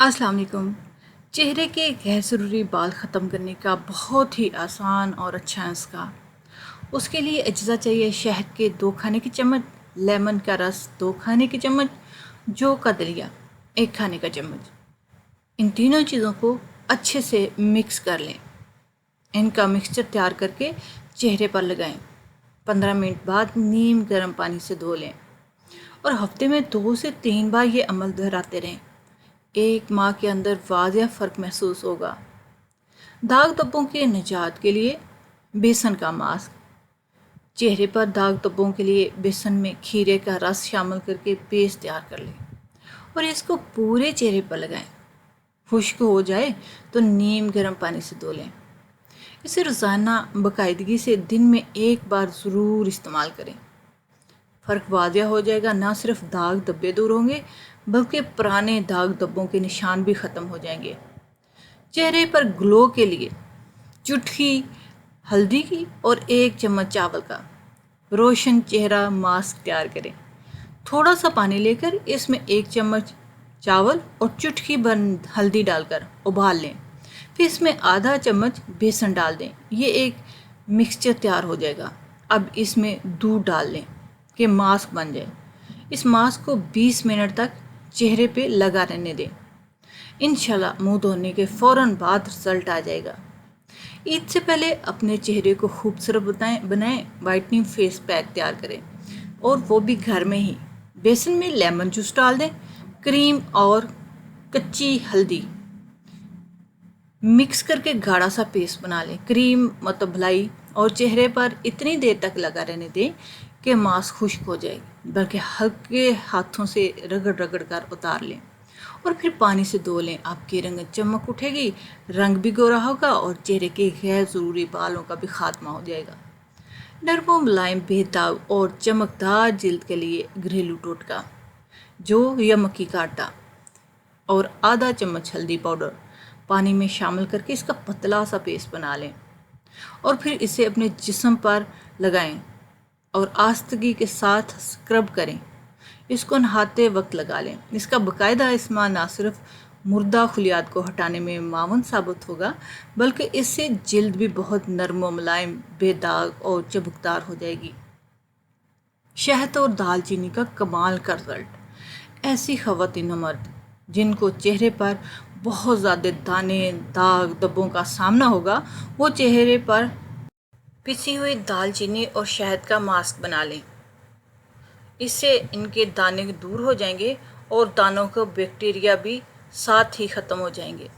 अस्सलाम वालेकुम। चेहरे के गैर ज़रूरी बाल ख़त्म करने का बहुत ही आसान और अच्छा नुस्खा। उसके लिए अज्जा चाहिए: शहद के 2 खाने के चम्मच, लेमन का रस 2 खाने के चम्मच, जौ का दलिया 1 खाने का चम्मच। इन तीनों चीज़ों को अच्छे से मिक्स कर लें। इनका मिक्सचर तैयार करके चेहरे पर लगाएं। 15 मिनट बाद नीम गर्म पानी से धो लें और हफ्ते में 2 से 3 बार ये अमल दोहराते रहें। 1 माह के अंदर वाज़िया फ़र्क महसूस होगा। दाग धब्बों के निजात के लिए बेसन का मास्क। चेहरे पर दाग धब्बों के लिए बेसन में खीरे का रस शामिल करके पेस्ट तैयार कर लें और इसको पूरे चेहरे पर लगाएं। खुश्क हो जाए तो नीम गर्म पानी से धो लें। इसे रोज़ाना बाकायदगी से दिन में 1 बार ज़रूर इस्तेमाल करें। फ़र्क वाज़िया हो जाएगा। ना सिर्फ दाग धब्बे दूर होंगे बल्कि पुराने दाग धब्बों के निशान भी ख़त्म हो जाएंगे। चेहरे पर ग्लो के लिए चुटकी हल्दी की और 1 चम्मच चावल का रोशन चेहरा मास्क तैयार करें। थोड़ा सा पानी लेकर इसमें 1 चम्मच चावल और चुटकी भर हल्दी डालकर उबाल लें। फिर इसमें आधा चम्मच बेसन डाल दें। ये एक मिक्सचर तैयार हो जाएगा। अब इसमें दूध डाल लें कि मास्क बन जाए। इस मास्क को 20 मिनट तक चेहरे पे लगा रहने दें। इंशाल्लाह मुंह धोने के फ़ौरन बाद रिज़ल्ट आ जाएगा। ईद से पहले अपने चेहरे को खूबसूरत बनाएं। वाइटनिंग फेस पैक तैयार करें और वो भी घर में ही। बेसन में लेमन जूस डाल दें, क्रीम और कच्ची हल्दी मिक्स करके गाढ़ा सा पेस्ट बना लें। क्रीम मतबलाई और चेहरे पर इतनी देर तक लगा रहने दें कि मास्क खुश्क हो जाए, बल्कि हल्के हाथों से रगड़ रगड़ कर उतार लें और फिर पानी से धो लें। आपकी रंगत चमक उठेगी, रंग भी गोरा होगा और चेहरे के गैर ज़रूरी बालों का भी खात्मा हो जाएगा। नरम मुलायम बेदाग और चमकदार जिल्द के लिए घरेलू टोटका: जौ या मक्की का आटा और आधा चम्मच हल्दी पाउडर पानी में शामिल करके इसका पतला सा पेस्ट बना लें और फिर इसे अपने जिस्म पर लगाएं और आस्तगी के साथ स्क्रब करें। इसको नहाते वक्त लगा लें। इसका बाकायदा इस्तेमाल ना सिर्फ मुर्दा खुलियात को हटाने में मावन साबित होगा बल्कि इससे जिल्द भी बहुत नरम व मुलायम, बेदाग और चमकदार हो जाएगी। शहद और दालचीनी का कमाल का रिजल्ट। ऐसी ख़वातीन और मर्द जिनको चेहरे पर बहुत ज़्यादा दाने, दाग धब्बों का सामना होगा, वो चेहरे पर पिसी हुई दालचीनी और शहद का मास्क बना लें। इससे इनके दाने दूर हो जाएंगे और दानों का बैक्टीरिया भी साथ ही ख़त्म हो जाएंगे।